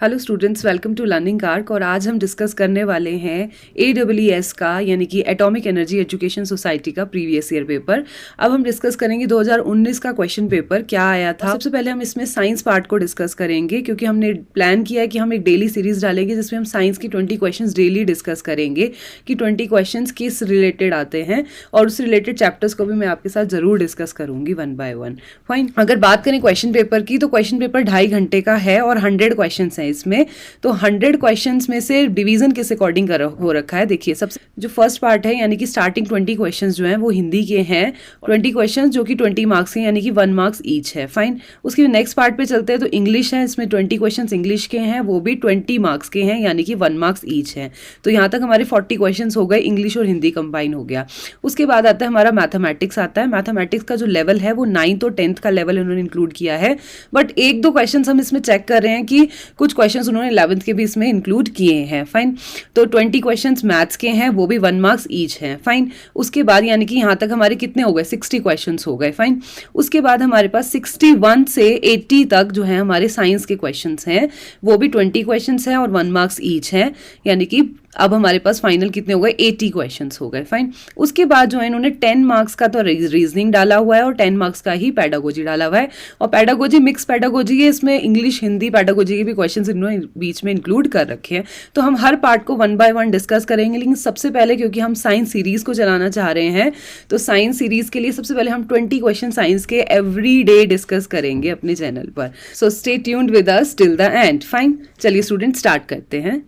Hello students, welcome to learning arc. और आज हम डिस्कस करने वाले हैं AEES का यानी कि एटॉमिक एनर्जी एजुकेशन सोसाइटी का प्रीवियस ईयर पेपर। अब हम डिस्कस करेंगे 2019 का क्वेश्चन पेपर क्या आया था। सबसे पहले हम इसमें साइंस पार्ट को डिस्कस करेंगे क्योंकि हमने प्लान किया है कि हम एक डेली सीरीज डालेंगे जिसमें हम साइंस की 20 क्वेश्चन डेली डिस्कस करेंगे कि 20 क्वेश्चन किस रिलेटेड आते हैं, और उस रिलेटेड चैप्टर्स को भी मैं आपके साथ जरूर डिस्कस करूंगी वन बाय वन। फाइन। अगर बात करें क्वेश्चन पेपर की तो क्वेश्चन पेपर 2.5 घंटे का है और 100 क्वेश्चन हैं इसमें। तो 100 क्वेश्चंस में से डिवीजन किस अकॉर्डिंग हो रखा है, देखिए सबसे जो फर्स्ट पार्ट है यानी कि स्टार्टिंग 20 क्वेश्चंस जो हैं वो हिंदी के हैं, 20 क्वेश्चंस जो कि 20 मार्क्स के यानी कि 1 मार्क्स ईच है। फाइन। उसके नेक्स्ट पार्ट पे चलते हैं तो इंग्लिश है, इसमें 20 क्वेश्चंस इंग्लिश के हैं, वो भी 20 मार्क्स के हैं यानी कि 1 मार्क्स ईच है। तो यहाँ तक हमारे 40 क्वेश्चंस हो गए, इंग्लिश और हिंदी कंबाइन हो गया। उसके बाद आता है हमारा मैथमेटिक्स आता है। मैथमेटिक्स का जो लेवल है वो 9th और 10th का लेवल उन्होंने इंक्लूड किया है, बट 1-2 क्वेश्चन हम इसमें चेक कर रहे हैं कि कुछ क्वेश्चन उन्होंने 11th के भी इसमें इंक्लूड किए हैं। फाइन। तो 20 क्वेश्चंस मैथ्स के हैं, वो भी 1 मार्क्स ईच हैं। फाइन। उसके बाद यानी कि यहाँ तक हमारे कितने हो गए, 60 क्वेश्चंस हो गए। फाइन। उसके बाद हमारे पास 61 से 80 तक जो है हमारे साइंस के क्वेश्चंस हैं, वो भी 20 क्वेश्चंस हैं और 1 मार्क्स ईच हैं, यानी कि अब हमारे पास फाइनल कितने हो गए, 80 क्वेश्चंस हो गए। फाइन। उसके बाद जो है इन्होंने 10 मार्क्स का तो रीजनिंग डाला हुआ है और 10 मार्क्स का ही पेडागोजी डाला हुआ है, और पेडागोजी मिक्स पेडागोजी है, इसमें इंग्लिश हिंदी पेडागोजी के भी क्वेश्चंस इन्होंने बीच में इंक्लूड कर रखे हैं। तो हम हर पार्ट को 1 बाय 1 डिस्कस करेंगे, लेकिन सबसे पहले क्योंकि हम साइंस सीरीज को चलाना चाह रहे हैं तो साइंस सीरीज के लिए सबसे पहले हम 20 क्वेश्चन साइंस के एवरी डे डिस्कस करेंगे अपने चैनल पर। So stay tuned with us till the end. Fine. चलिए स्टूडेंट स्टार्ट करते हैं।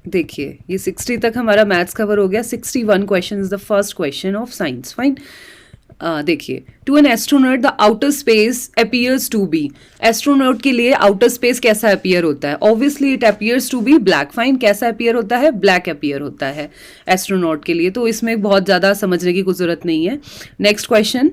देखिए ये 60 तक हमारा मैथ्स कवर हो गया। 61 question is the first question of science. Fine. देखिए, to an astronaut the outer space appears to be. Astronaut के लिए आउटर स्पेस कैसा अपीयर होता है, obviously it appears to be black. Fine. कैसा अपीयर होता है, ब्लैक अपीयर होता है एस्ट्रोनॉट के लिए, तो इसमें बहुत ज़्यादा समझने की कुछ जरूरत नहीं है। Next question,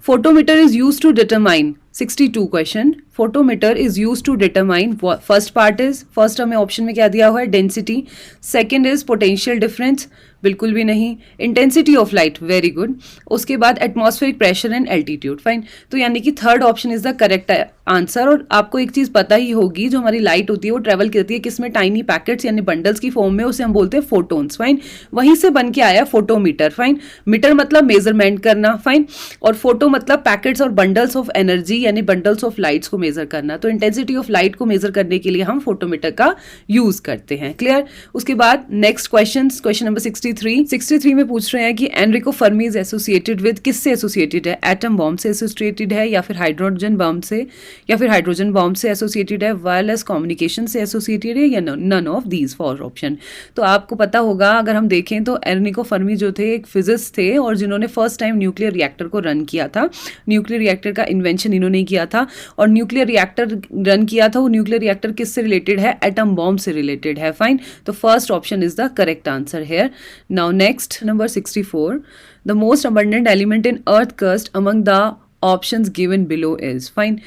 photometer is used to determine 62 question. Photometer is use to determine, first part is, first हमें ऑप्शन में क्या दिया हुआ है, density. Second is potential difference, बिल्कुल भी नहीं। Intensity of light, very good. उसके बाद atmospheric pressure and altitude. Fine. तो यानी कि third option is the correct answer. और आपको एक चीज पता ही होगी, जो हमारी लाइट होती है वो ट्रेवल करती है किसमें, टाइनी पैकेट्स यानी बंडल्स की फॉर्म में, उसे हम बोलते हैं फोटोन्स। फाइन। वहीं से बन के आया फोटोमीटर। फाइन। मीटर मतलब मेजरमेंट करना। फाइन। और फोटो मतलब पैकेट्स और बंडल्स ऑफ एनर्जी यानी बंडल्स ऑफ लाइट्स को मेजर करना। तो इंटेंसिटी ऑफ लाइट को मेजर करने के लिए हम फोटोमीटर का यूज करते हैं। क्लियर। उसके बाद नेक्स्ट क्वेश्चन नंबर 63 में पूछ रहे हैं कि Enrico Fermi is associated with, किससे एसोसिएटेड है, एटम बॉम्ब से एसोसिएटेड है, या फिर हाइड्रोजन बॉम्ब से, या फिर हाइड्रोजन बॉम्ब से एसोसिएटेड है, वायरलेस कम्युनिकेशन से एसोसिएटेड है, या नन ऑफ दीज 4 ऑप्शन। तो आपको पता होगा, अगर हम देखें तो एनरिको फर्मी जो थे एक फिजिस्ट थे और जिन्होंने फर्स्ट टाइम न्यूक्लियर रिएक्टर को रन किया था। न्यूक्लियर रिएक्टर का इन्वेंशन इन्होंने किया था, और न्यूक्लियर रिएक्टर रन किया था, वो न्यूक्लियर रिएक्टर किससे रिलेटेड है, एटम बॉम्ब से रिलेटेड है। फाइन। तो first option is the correct answer here. Now next number 64, the most abundant element in earth crust among the options given below is. Fine.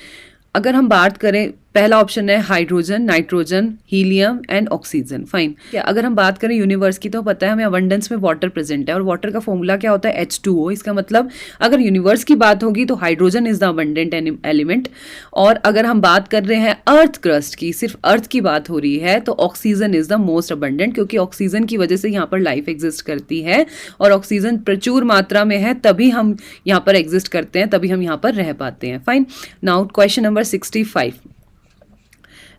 अगर हम बात करें, पहला ऑप्शन है hydrogen, nitrogen, helium and oxygen. Fine. अगर हम बात करें यूनिवर्स की तो पता है हमें अबंडेंस में वाटर प्रेजेंट है, और वाटर का फॉर्मूला क्या होता है, H2O। इसका मतलब अगर यूनिवर्स की बात होगी तो hydrogen is the abundant element, और अगर हम बात कर रहे हैं अर्थ क्रस्ट की, सिर्फ अर्थ की बात हो रही है, तो oxygen is the most abundant, क्योंकि ऑक्सीजन की वजह से यहाँ पर लाइफ एग्जिस्ट करती है, और ऑक्सीजन प्रचुर मात्रा में है तभी हम यहाँ पर एग्जिस्ट करते हैं, तभी हम यहाँ पर रह पाते हैं। Fine. Now question number 65,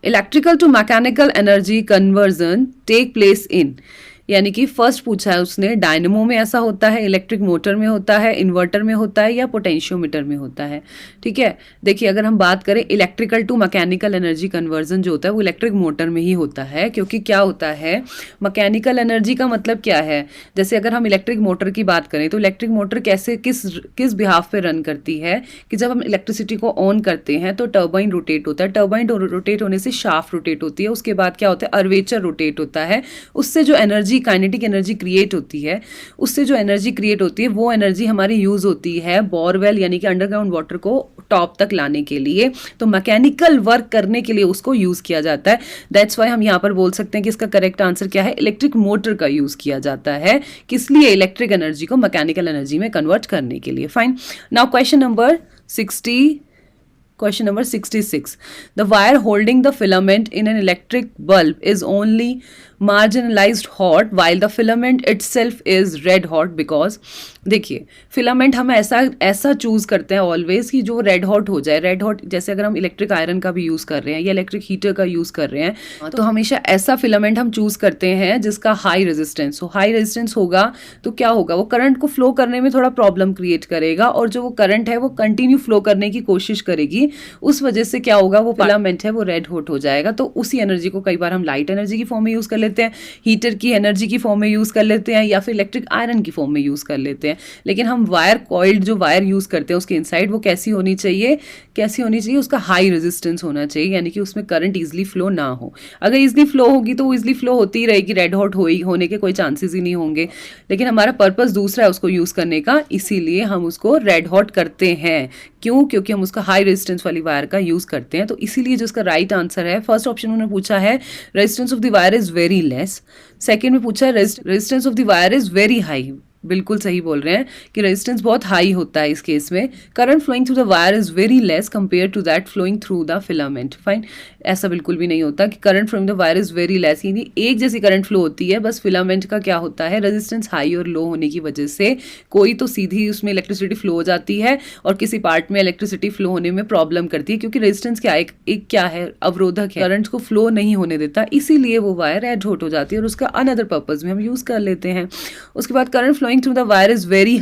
electrical to mechanical energy conversion take place in, यानी कि फर्स्ट पूछा है उसने, डायनेमो में ऐसा होता है, इलेक्ट्रिक मोटर में होता है, इन्वर्टर में होता है, या पोटेंशियोमीटर में होता है। ठीक है। देखिए, अगर हम बात करें electrical to mechanical energy conversion जो होता है वो इलेक्ट्रिक मोटर में ही होता है, क्योंकि क्या होता है, मैकेनिकल एनर्जी का मतलब क्या है, जैसे अगर हम इलेक्ट्रिक मोटर की बात करें तो इलेक्ट्रिक मोटर कैसे किस बिहाफ पे रन करती है, कि जब हम इलेक्ट्रिसिटी को ऑन करते हैं तो टर्बाइन रोटेट होता है, टर्बाइन रोटेट होने से शाफ्ट रोटेट होती है, उसके बाद क्या होता है, अर्वेचर रोटेट होता है, उससे जो एनर्जी काइनेटिक एनर्जी क्रिएट होती है, उससे जो एनर्जी क्रिएट होती है वो एनर्जी हमारी यूज होती है बोरवेल यानी कि अंडरग्राउंड वाटर को टॉप तक लाने के लिए। तो मैकेनिकल वर्क करने के लिए उसको यूज किया जाता है। दैट्स वाई हम यहाँ पर बोल सकते हैं कि इसका करेक्ट आंसर क्या है, इलेक्ट्रिक मोटर का यूज किया जाता है, किस लिए, इलेक्ट्रिक एनर्जी को मैकेनिकल एनर्जी में कन्वर्ट करने के लिए। Fine. Now question number 67 Question number 66. The wire holding the filament in an electric bulb is only marginalized hot while the filament itself is red hot because, देखिए filament हम ऐसा choose करते हैं always कि जो रेड हॉट हो जाए. Red hot जैसे अगर हम इलेक्ट्रिक आयरन का भी यूज कर रहे हैं या इलेक्ट्रिक हीटर का यूज कर रहे हैं तो हमेशा ऐसा फिलामेंट हम चूज करते हैं जिसका हाई रेजिस्टेंस हो. हाई रेजिस्टेंस होगा तो क्या होगा, वो करंट को फ्लो करने में थोड़ा प्रॉब्लम क्रिएट करेगा और जो वो करंट है वो कंटिन्यू फ्लो करने की कोशिश करेगी. उस वजह से क्या होगा, वो फिलामेंट है वो रेड हॉट हो जाएगा. तो उसी एनर्जी को कई बार हम लाइट एनर्जी की फॉर्म में यूज कर लेते हैं, हीटर की एनर्जी की फॉर्म में यूज कर लेते हैं या फिर इलेक्ट्रिक आयरन की फॉर्म में यूज कर लेते हैं. लेकिन हम वायर कॉइल्ड जो वायर यूज करते हैं उसके इनसाइड वो कैसी होनी चाहिए, उसका हाई रेजिस्टेंस होना चाहिए, यानी कि उसमें करंट इजीली फ्लो ना हो. अगर इजीली फ्लो होगी तो वो इजीली फ्लो होती ही रहेगी, रेड हॉट होने के कोई चांसेस ही नहीं होंगे. लेकिन हमारा पर्पस दूसरा है उसको यूज करने का, इसीलिए हम उसको रेड हॉट करते हैं. क्यों? क्योंकि हम उसका हाई रेजिस्टेंस वाली वायर का यूज करते हैं. तो इसीलिए जो इसका राइट आंसर है, फर्स्ट ऑप्शन उन्होंने पूछा है resistance of the wire is very less, second में पूछा है resistance of the wire is very high. बिल्कुल सही बोल रहे हैं कि रेजिस्टेंस बहुत हाई होता है इस केस में. Current flowing through the wire is very less compare to that flowing through the filament. Fine, ऐसा बिल्कुल भी नहीं होता कि current flowing the wire is very less, यानी एक जैसी करंट फ्लो होती है. बस फिलामेंट का क्या होता है, रेजिस्टेंस हाई और लो होने की वजह से कोई तो सीधी उसमें इलेक्ट्रिसिटी फ्लो हो जाती है और किसी पार्ट में इलेक्ट्रिसिटी फ्लो होने में प्रॉब्लम करती है, क्योंकि रेजिस्टेंस क्या एक क्या है, अवरोधक है, करंट को फ्लो नहीं होने देता. इसीलिए वो वायर रेड हॉट हो जाती है और उसका अनदर पर्पज में हम यूज कर लेते हैं. उसके बाद current flowing through the wire is very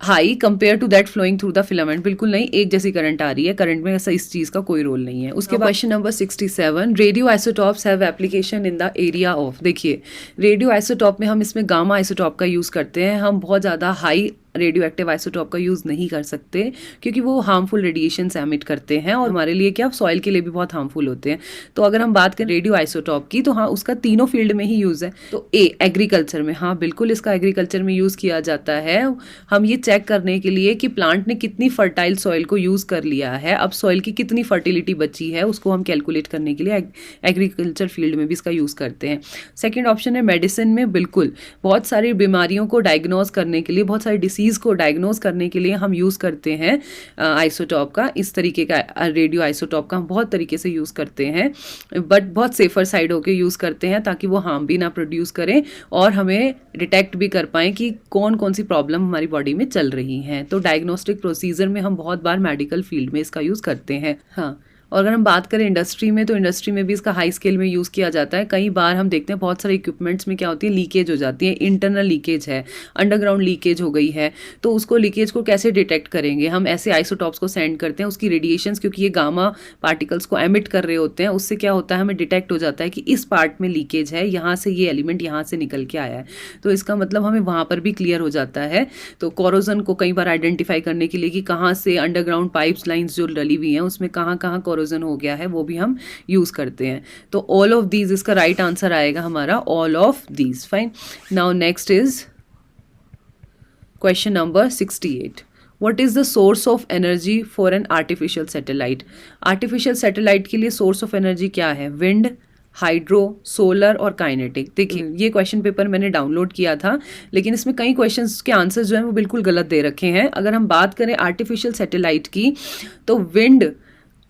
high compare to that flowing through the filament. बिल्कुल नहीं, एक जैसी करंट आ रही है, करंट में ऐसा इस चीज का कोई रोल नहीं है. उसके बाद question number 67, radio isotopes have application in the area of. देखिए रेडियो आइसोटॉप में हम इसमें गामा आइसोटॉप का यूज करते हैं. हम बहुत ज्यादा हाई रेडियो एक्टिव आइसोटॉप का यूज नहीं कर सकते क्योंकि वो हार्मफुल रेडिएशन एमिट करते हैं और हमारे लिए क्या, सॉइल के लिए भी बहुत हार्मफुल होते हैं. तो अगर हम बात करें रेडियो आइसोटॉप की तो हाँ उसका तीनों फील्ड में ही यूज है. तो एग्रीकल्चर में, हाँ बिल्कुल इसका एग्रीकल्चर में यूज किया जाता है. हम ये चेक करने के लिए कि प्लांट ने कितनी फर्टाइल सॉइल को यूज कर लिया है, अब सॉइल की कितनी फर्टिलिटी बची है उसको हम कैलकुलेट करने के लिए एग्रीकल्चर फील्ड में भी इसका यूज करते हैं. सेकेंड ऑप्शन है मेडिसिन में. बिल्कुल बहुत सारी बीमारियों को डायग्नोज करने के लिए, बहुत सारी डिसीज को डायग्नोज करने के लिए हम यूज करते हैं आइसोटॉप का. इस तरीके का रेडियो आइसोटॉप का हम बहुत तरीके से यूज करते हैं, बट बहुत सेफर साइड होके यूज करते हैं ताकि वो हार्म भी ना प्रोड्यूस करें और हमें डिटेक्ट भी कर पाएं कि कौन कौन सी प्रॉब्लम हमारी बॉडी में चल रही है. तो डायग्नोस्टिक प्रोसीजर में हम बहुत बार मेडिकल फील्ड में इसका यूज करते हैं. हाँ, और अगर हम बात करें इंडस्ट्री में तो इंडस्ट्री में भी इसका हाई स्केल में यूज़ किया जाता है. कई बार हम देखते हैं बहुत सारे इक्विपमेंट्स में क्या होती है, लीकेज हो जाती है, इंटरनल लीकेज है, अंडरग्राउंड लीकेज हो गई है. तो उसको लीकेज को कैसे डिटेक्ट करेंगे, हम ऐसे आइसोटॉप्स को सेंड करते हैं. उसकी रेडिएशंस, क्योंकि ये गामा पार्टिकल्स को एमिट कर रहे होते हैं, उससे क्या होता है हमें डिटेक्ट हो जाता है कि इस पार्ट में लीकेज है, यहाँ से ये एलिमेंट यहाँ से निकल के आया है. तो इसका मतलब हमें वहाँ पर भी क्लियर हो जाता है. तो कोरोजन को कई बार आइडेंटिफाई करने के लिए कि कहाँ से अंडरग्राउंड पाइप्स लाइन्स जो डली हुई हैं उसमें कहाँ कहाँ कोरोजन हो गया है वो भी हम यूज करते हैं. तो ऑल ऑफ दीज इसका राइट आंसर आएगा हमारा, all of these. Fine, now next is question number 68. What is the source of energy for an artificial satellite? Artificial satellite के लिए सोर्स ऑफ एनर्जी क्या है, विंड, हाइड्रो, सोलर और kinetic. देखिए ये क्वेश्चन पेपर मैंने डाउनलोड किया था लेकिन इसमें कई क्वेश्चंस के आंसर्स जो हैं वो बिल्कुल गलत दे रखे हैं. अगर हम बात करें आर्टिफिशियल सैटेलाइट की तो विंड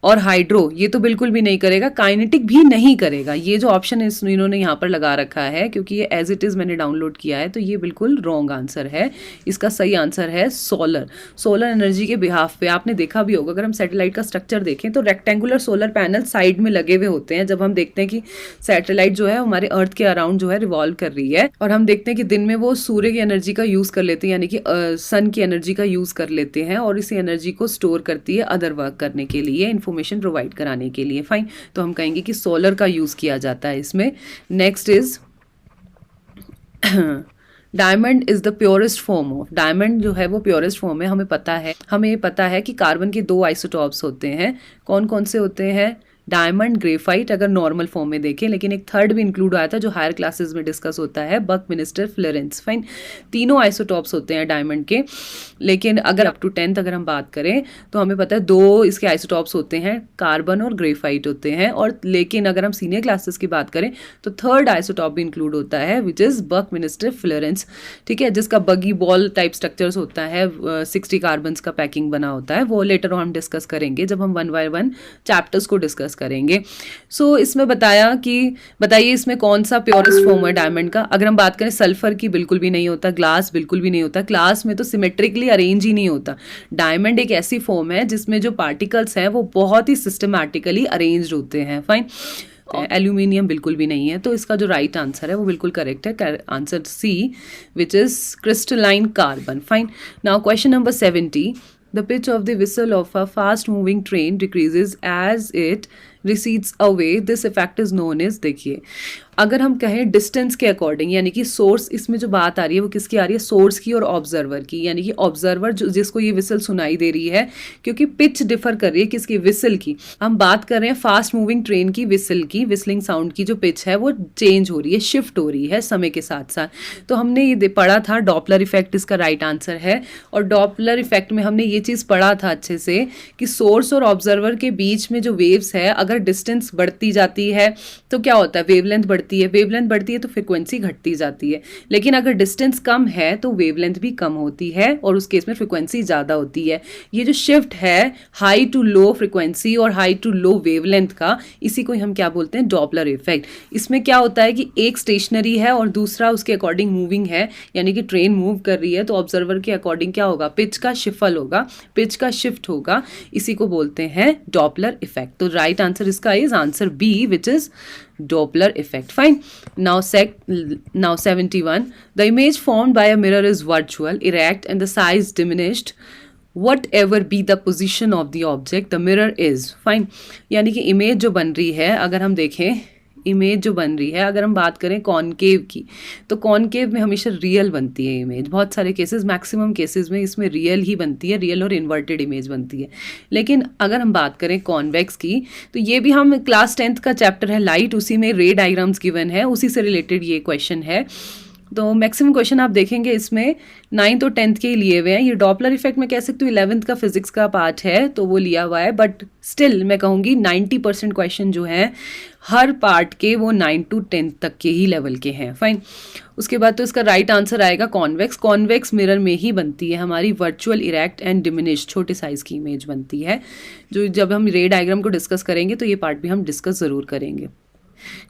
और हाइड्रो ये तो बिल्कुल भी नहीं करेगा, काइनेटिक भी नहीं करेगा. ये जो ऑप्शन इन्होंने यहाँ पर लगा रखा है क्योंकि ये एज इट इज़ मैंने डाउनलोड किया है तो ये बिल्कुल रॉन्ग आंसर है. इसका सही आंसर है सोलर. सोलर एनर्जी के बिहाफ पे आपने देखा भी होगा, अगर हम सैटेलाइट का स्ट्रक्चर देखें तो रेक्टेंगुलर सोलर पैनल साइड में लगे हुए होते हैं. जब हम देखते हैं कि सैटेलाइट जो है हमारे अर्थ के अराउंड जो है रिवॉल्व कर रही है और हम देखते हैं कि दिन में वो सूर्य की एनर्जी का यूज़ कर लेते हैं, यानी कि सन की एनर्जी का यूज़ कर लेते हैं और इसी एनर्जी को स्टोर करती है अदर वर्क करने के लिए, इन्फॉर्मेशन प्रोवाइड कराने के लिए. फाइन, तो हम कहेंगे कि सोलर का यूज किया जाता है इसमें. Next is diamond is the purest form of. Diamond जो है वो प्योरेस्ट फॉर्म है. हमें ये पता है कि कार्बन के 2 आइसोटॉप्स होते हैं. कौन कौन से होते हैं, डायमंड, ग्रेफाइट अगर नॉर्मल फॉर्म में देखें, लेकिन एक थर्ड भी इंक्लूड आया था जो हायर क्लासेस में डिस्कस होता है, बकमिनिस्टर, फ्लोरेंस। फाइन, तीनों आइसोटॉप्स होते हैं डायमंड के, लेकिन अगर अप टू 10th अगर हम बात करें तो हमें पता है 2 इसके आइसोटॉप्स होते हैं, कार्बन और ग्रेफाइट होते हैं। और लेकिन अगर हम सीनियर क्लासेस की बात करें तो थर्ड आइसोटॉप भी इंक्लूड होता है विच इज बकमिनिस्टर, फ्लोरेंस, ठीक है, जिसका बगी बॉल टाइप स्ट्रक्चर्स होता है, 60 कार्बन का पैकिंग बना होता है। वो लेटर हम डिस्कस करेंगे जब हम 1 बाय 1 चैप्टर्स को डिस्कस करेंगे। सो इसमें बताइए इसमें कौन सा प्योरेस्ट फॉर्म है डायमंड का। अगर हम बात करें सल्फर की, बिल्कुल भी नहीं होता। ग्लास बिल्कुल भी नहीं होता, ग्लास में तो सिमेट्रिकली अरेंज ही नहीं होता। डायमंड एक ऐसी फॉर्म है जिसमें जो पार्टिकल्स हैं वो बहुत ही सिस्टमैटिकली अरेंज्ड होते हैं। फाइन, एल्यूमिनियम बिल्कुल भी नहीं है, तो इसका जो राइट आंसर है वो बिल्कुल करेक्ट है, answer C which is crystalline carbon. Fine, now question number 70, the pitch of the whistle of a fast moving train decreases as it recedes away. This effect is known as, देखिए अगर हम कहें distance के according, यानी कि source, इसमें जो बात आ रही है वो किसकी आ रही है, सोर्स की और ऑब्जर्वर की। यानी कि ऑब्जर्वर जो जिसको ये विसल सुनाई दे रही है, क्योंकि पिच डिफर कर रही है किसकी, विसल की। हम बात कर रहे हैं फास्ट मूविंग ट्रेन की विसल की, विसलिंग साउंड की जो पिच है वो चेंज हो रही है, शिफ्ट हो रही है समय के साथ साथ। तो हमने ये पढ़ा था डॉपलर इफेक्ट इसका राइट आंसर है। और डॉपलर इफेक्ट में हमने ये चीज़ पढ़ा था अच्छे से कि सोर्स और ऑब्जर्वर के बीच में जो वेव्स है, अगर डिस्टेंस बढ़ती जाती है तो क्या होता है, वेवलेंथ बढ़ती है, वेवलेंथ बढ़ती है तो फ्रीक्वेंसी घटती जाती है। लेकिन अगर डिस्टेंस कम है तो वेवलेंथ भी कम होती है और उस केस में फ्रीक्वेंसी ज़्यादा होती है। ये जो शिफ्ट है हाई टू लो फ्रीक्वेंसी और हाई टू लो वेवलेंथ का, इसी को हम क्या बोलते हैं, डॉपलर इफेक्ट। इसमें क्या होता है कि एक स्टेशनरी है और दूसरा उसके अकॉर्डिंग मूविंग है, यानी कि ट्रेन मूव कर रही है तो ऑब्जर्वर के अकॉर्डिंग क्या होगा, पिच का शिफल होगा, पिच का शिफ्ट होगा, इसी को बोलते हैं डॉपलर इफेक्ट। तो राइट आंसर इसका is answer B which is Doppler effect. Fine. Now 71. The image formed by a mirror is virtual, erect, and the size diminished. Whatever be the position of the object, the mirror is. Fine. यानी कि image जो बन रही है, अगर हम देखें image जो बन रही है, अगर हम बात करें कॉनकेव की, तो कॉनकेव में हमेशा रियल बनती है इमेज। बहुत सारे केसेस, मैक्सिमम केसेस में इसमें रियल ही बनती है, रियल और इन्वर्टेड इमेज बनती है। लेकिन अगर हम बात करें कॉन्वेक्स की, तो ये भी हम क्लास 10th का चैप्टर है लाइट, उसी में रे डायग्राम्स गिवन है, उसी से रिलेटेड ये क्वेश्चन है। तो मैक्सिमम क्वेश्चन आप देखेंगे इसमें 9th और 10th के ही लिए हुए हैं। ये डॉपलर इफेक्ट में कह सकते हो 11th का फिजिक्स का पार्ट है तो वो लिया हुआ है, बट स्टिल मैं कहूँगी 90% क्वेश्चन जो हैं हर पार्ट के वो 9 to 10 तक के ही लेवल के हैं। फाइन, उसके बाद तो इसका राइट आंसर आएगा कॉन्वेक्स। कॉन्वेक्स मिरर में ही बनती है हमारी वर्चुअल, इरेक्ट एंड डिमिनिश, छोटे साइज की इमेज बनती है, जो जब हम रे डायग्राम को डिस्कस करेंगे तो ये पार्ट भी हम डिस्कस ज़रूर करेंगे।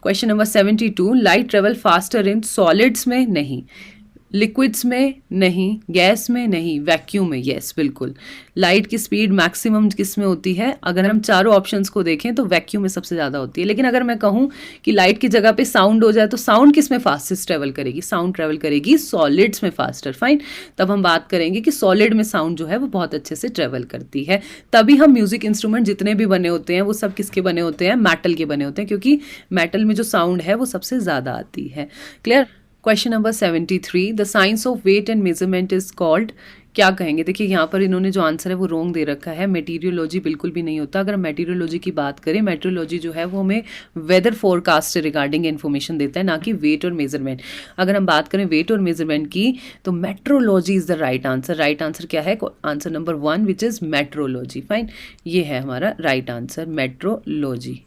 Question number 72, light travel faster in solids में, नहीं, लिक्विड्स में नहीं, गैस में नहीं, वैक्यूम में यस बिल्कुल। लाइट की स्पीड मैक्सिमम किस में होती है, अगर हम चारों ऑप्शंस को देखें तो वैक्यूम में सबसे ज़्यादा होती है। लेकिन अगर मैं कहूँ कि लाइट की जगह पे साउंड हो जाए तो साउंड किस में फास्टेस्ट ट्रेवल करेगी, साउंड ट्रेवल करेगी सॉलिड्स में फास्टर। फाइन, तब हम बात करेंगे कि सॉलिड में साउंड जो है वो बहुत अच्छे से ट्रेवल करती है। तभी हम म्यूजिक इंस्ट्रूमेंट जितने भी बने होते हैं वो सब किसके बने होते हैं, मेटल के बने होते हैं, क्योंकि मेटल में जो साउंड है वो सबसे ज़्यादा आती है। Clear. Question number 73, the science of weight and measurement is called, क्या कहेंगे। देखिए यहाँ पर इन्होंने जो आंसर है वो रॉन्ग दे रखा है, मेटीरियोलॉजी बिल्कुल भी नहीं होता। अगर हम मेटीरियोलॉजी की बात करें, मेटीरियोलॉजी जो है वो हमें वेदर फोरकास्ट से रिगार्डिंग इन्फॉर्मेशन देता है, ना कि वेट और मेजरमेंट। अगर हम बात करें वेट और मेजरमेंट की तो metrology is the right answer. Right answer क्या है, answer number 1 which is metrology. Fine, ये है हमारा राइट आंसर, मेट्रोलॉजी।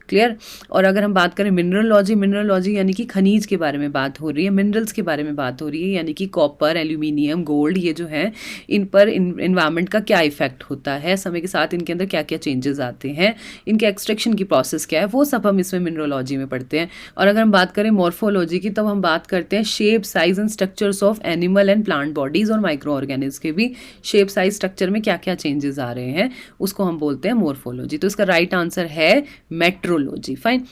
क्लियर। और अगर हम बात करें मिनरलॉजी, मिनरलॉजी यानी कि खनिज के बारे में बात हो रही है, मिनरल्स के बारे में बात हो रही है, यानी कि कॉपर, एल्यूमिनियम, गोल्ड, ये जो है इन पर इन्वायरमेंट का क्या इफेक्ट होता है, समय के साथ इनके अंदर क्या क्या चेंजेस आते हैं, इनके एक्सट्रैक्शन की प्रोसेस क्या है, वो सब हम इसमें मिनरलॉजी में पढ़ते हैं। और अगर हम बात करें मॉर्फोलॉजी की, तब हम बात करते हैं shape, size and structures of animal and plant bodies और माइक्रो ऑर्गेनिज्म के भी शेप, साइज, स्ट्रक्चर में क्या क्या चेंजेस आ रहे हैं, उसको हम बोलते हैं मॉर्फोलॉजी। तो इसका राइट आंसर है metrology. Fine.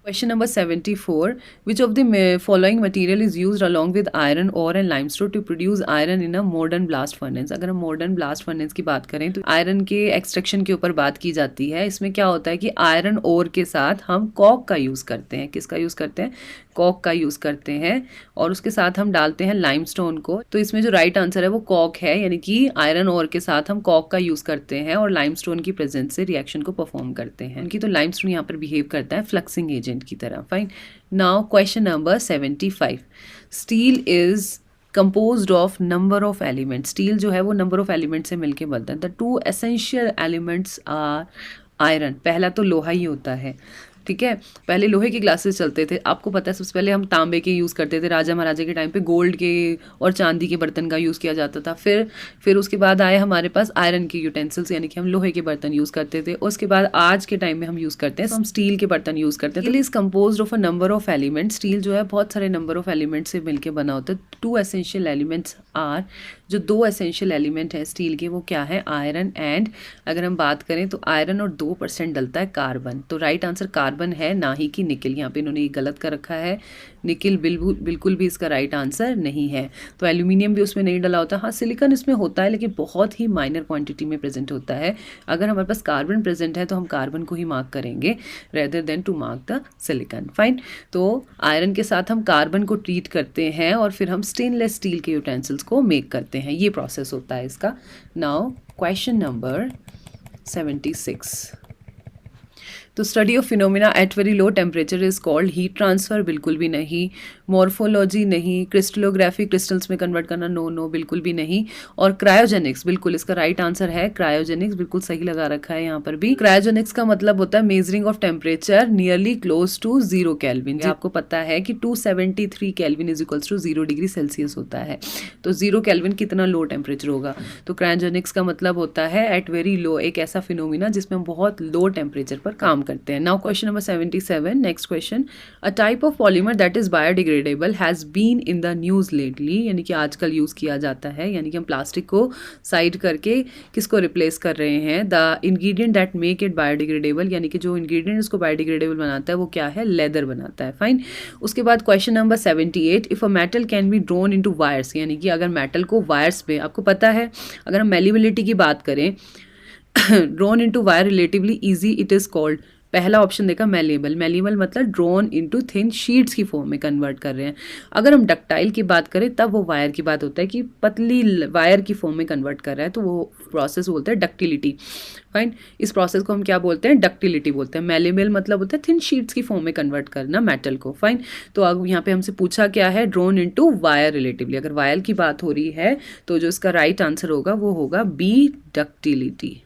Question number 74. Which of the following material is used along with iron ore and limestone to produce iron in a modern blast furnace? अगर हम modern blast furnace की बात करें तो iron के extraction के ऊपर बात की जाती है. इसमें क्या होता है कि आयरन ओर के साथ हम कॉक का यूज़ करते हैं. किसका यूज़ करते हैं? कॉक का यूज़ करते हैं और उसके साथ हम डालते हैं लाइमस्टोन को. तो इसमें जो राइट आंसर है वो कॉक है, यानी कि आयरन ओर के साथ हम कॉक का यूज़ करते हैं और लाइमस्टोन की प्रेजेंस से रिएक्शन को परफॉर्म करते हैं. उनकी तो लाइमस्टोन यहाँ पर बिहेव करता है फ्लक्सिंग एजेंट की तरह. Fine. Now question number 75. Steel is composed of number of elements. Steel जो है वो नंबर ऑफ एलिमेंट से मिलके बनता है. The two essential elements are iron. पहला तो लोहा ही होता है, ठीक है. पहले लोहे के ग्लासेस चलते थे. आपको पता है सबसे पहले हम तांबे के यूज़ करते थे. राजा महाराजा के टाइम पे गोल्ड के और चांदी के बर्तन का यूज़ किया जाता था. फिर उसके बाद आए हमारे पास आयरन के यूटेंसिल्स, यानी कि हम लोहे के बर्तन यूज़ करते थे. उसके बाद आज के टाइम में हम यूज़ करते हैं तो हम स्टील के बर्तन यूज़ करते हैं. Steel is compose of a number of element. Steel जो है बहुत सारे नंबर ऑफ एलिमेंट से मिलकर बना होता है. Two essential elements are. जो दो एसेंशियल एलिमेंट है स्टील के वो क्या है? आयरन एंड, अगर हम बात करें तो आयरन और 2% डलता है कार्बन. तो राइट आंसर कार्बन है, ना ही कि निकिल. यहाँ पे इन्होंने ये गलत कर रखा है. निकिल बिल्कुल भी इसका राइट आंसर नहीं है. तो एल्यूमिनियम भी उसमें नहीं डला होता. हाँ, सिलिकॉन इसमें होता है लेकिन बहुत ही माइनर क्वांटिटी में प्रेजेंट होता है. अगर हमारे पास कार्बन प्रेजेंट है तो हम कार्बन को ही मार्क करेंगे rather than to mark the silicon. Fine. तो आयरन के साथ हम कार्बन को ट्रीट करते हैं और फिर हम स्टेनलेस स्टील के यूटेंसिल्स को मेक करते हैं. ये प्रोसेस होता है इसका. Now question number 76. तो study of phenomena at very low temperature is called heat transfer. बिल्कुल भी नहीं. मॉर्फोलॉजी नहीं. क्रिस्टलोग्राफी, क्रिस्टल्स में कन्वर्ट करना, नो बिल्कुल भी नहीं. और क्रायोजेनिक्स, बिल्कुल इसका राइट आंसर है क्रायोजेनिक्स. बिल्कुल सही लगा रखा है यहाँ पर भी. क्रायोजेनिक्स का मतलब होता है measuring of temperature nearly close to 0 kelvin. आपको पता है कि 273 kelvin is equals to 0 degree Celsius होता है. तो 0 केल्विन कितना लो टेम्परेचर होगा. तो क्रायोजेनिक्स का मतलब होता है एट वेरी लो, एक ऐसा फिनोमिना जिसमें हम बहुत लो टेम्परेचर पर काम करते हैं. Now question number 77. Next question. A type of polymer that is biodegradable has been in the news lately. यानी कि आजकल यूज किया जाता है, यानी कि हम प्लास्टिक को साइड करके किसको रिप्लेस कर रहे हैं? The ingredient that make it biodegradable, यानी कि जो इंग्रेडिएंट इसको बायोडिग्रेडेबल बनाता है वो क्या है? लेदर बनाता है. फाइन. उसके बाद question number 78. If a metal can be drone into wires, यानी कि अगर मेटल को वायर्स पे, आपको पता है अगर हम मेलिबिलिटी की बात करें drone into wire relatively easy it is called. पहला ऑप्शन देखा मेलिएबल. मेलिएबल मतलब ड्रोन इनटू थिन शीट्स की फॉर्म में कन्वर्ट कर रहे हैं. अगर हम डक्टाइल की बात करें तब वो वायर की बात होता है कि पतली वायर की फॉर्म में कन्वर्ट कर रहा है, तो वो प्रोसेस बोलते हैं डक्टिलिटी. फाइन. इस प्रोसेस को हम क्या बोलते हैं? डक्टिलिटी बोलते हैं. मेलिएबल मतलब होता है थिन शीट्स की फॉर्म में कन्वर्ट करना मेटल को. फाइन. तो अब यहाँ पे हमसे पूछा क्या है? Drone into wire relatively. अगर वायर की बात हो रही है तो जो इसका राइट आंसर होगा वो होगा बी, डक्टिलिटी.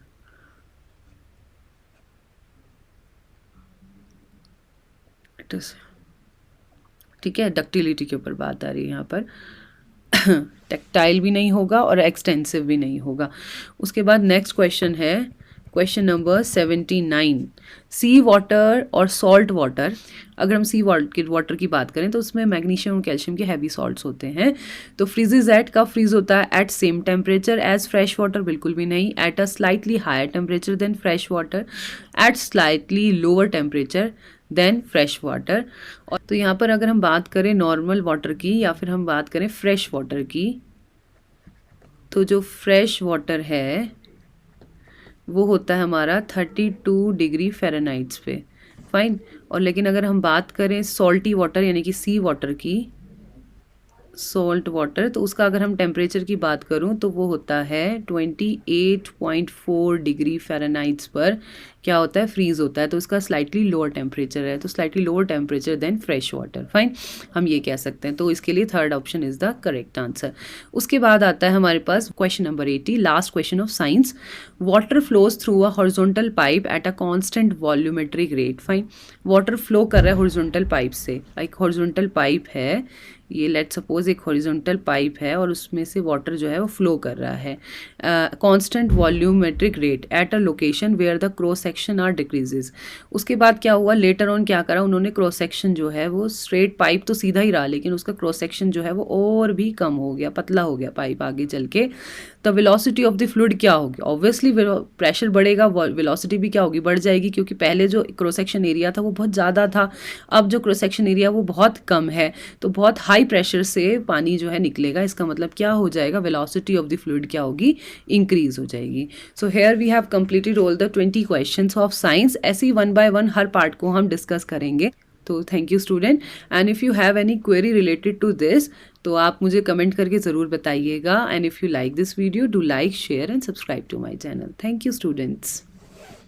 ठीक है, डक्टिलिटी के ऊपर बात आ रही है यहाँ पर. टेक्टाइल भी नहीं होगा और एक्सटेंसिव भी नहीं होगा. उसके बाद नेक्स्ट क्वेश्चन है क्वेश्चन नंबर 79. सी वाटर और सॉल्ट वाटर. अगर हम सी वाटर की बात करें तो उसमें मैग्नीशियम और कैल्शियम के हैवी सॉल्ट्स होते हैं. तो फ्रीजेज एट, कब फ्रीज होता है? At same temperature as fresh water. बिल्कुल भी नहीं. At a slightly higher temperature than fresh water. At slightly lower temperature than fresh water. और तो यहाँ पर अगर हम बात करें नॉर्मल वाटर की या फिर हम बात करें फ्रेश वाटर की, तो जो फ्रेश वाटर है वो होता है हमारा 32 डिग्री फ़ारेनहाइट्स पे. फाइन. और लेकिन अगर हम बात करें सॉल्टी वाटर यानी कि सी वाटर की, सॉल्ट वाटर, तो उसका अगर हम टेम्परेचर की बात करूं तो वो होता है 28.4 डिग्री फ़ारेनहाइट्स पर क्या होता है? फ्रीज होता है. तो इसका स्लाइटली लोअर टेम्परेचर है, तो slightly lower temperature than fresh water. Fine. हम ये कह सकते हैं. तो इसके लिए third option is the correct answer. उसके बाद आता है हमारे पास question number 80, last question of science. Water flows through a horizontal pipe at a constant volumetric rate. Fine. Water flow कर रहा है हॉरिजॉन्टल पाइप से. एक हॉरिजॉन्टल पाइप है, ये लेट सपोज एक हॉरिजॉन्टल पाइप है और उसमें से वाटर जो है वो फ्लो कर रहा है constant volumetric rate at a location where the cross section are decreases. उसके बाद क्या हुआ? लेटर ऑन क्या करा उन्होंने? क्रॉस सेक्शन जो है वो स्ट्रेट पाइप तो सीधा ही रहा लेकिन उसका क्रॉस सेक्शन जो है वो और भी कम हो गया, पतला हो गया पाइप आगे चल के. The velocity of the fluid क्या होगी, ऑब्वियसली प्रेशर बढ़ेगा, वेलोसिटी भी क्या होगी, बढ़ जाएगी, क्योंकि पहले जो क्रॉस सेक्शन एरिया था वो बहुत ज़्यादा था, अब जो क्रॉस सेक्शन एरिया वो बहुत कम है, तो बहुत हाई प्रेशर से पानी जो है निकलेगा, इसका मतलब क्या हो जाएगा, वेलोसिटी ऑफ द फ्लूइड क्या होगी, इंक्रीज हो जाएगी। So here we have completed all the 20 questions of science. ऐसे ही 1 by 1 हर पार्ट को हम डिस्कस करेंगे। तो thank you student, and if you have any query related to this तो आप मुझे कमेंट करके ज़रूर बताइएगा। And if you like this video, do like, share and subscribe to my channel. Thank you students.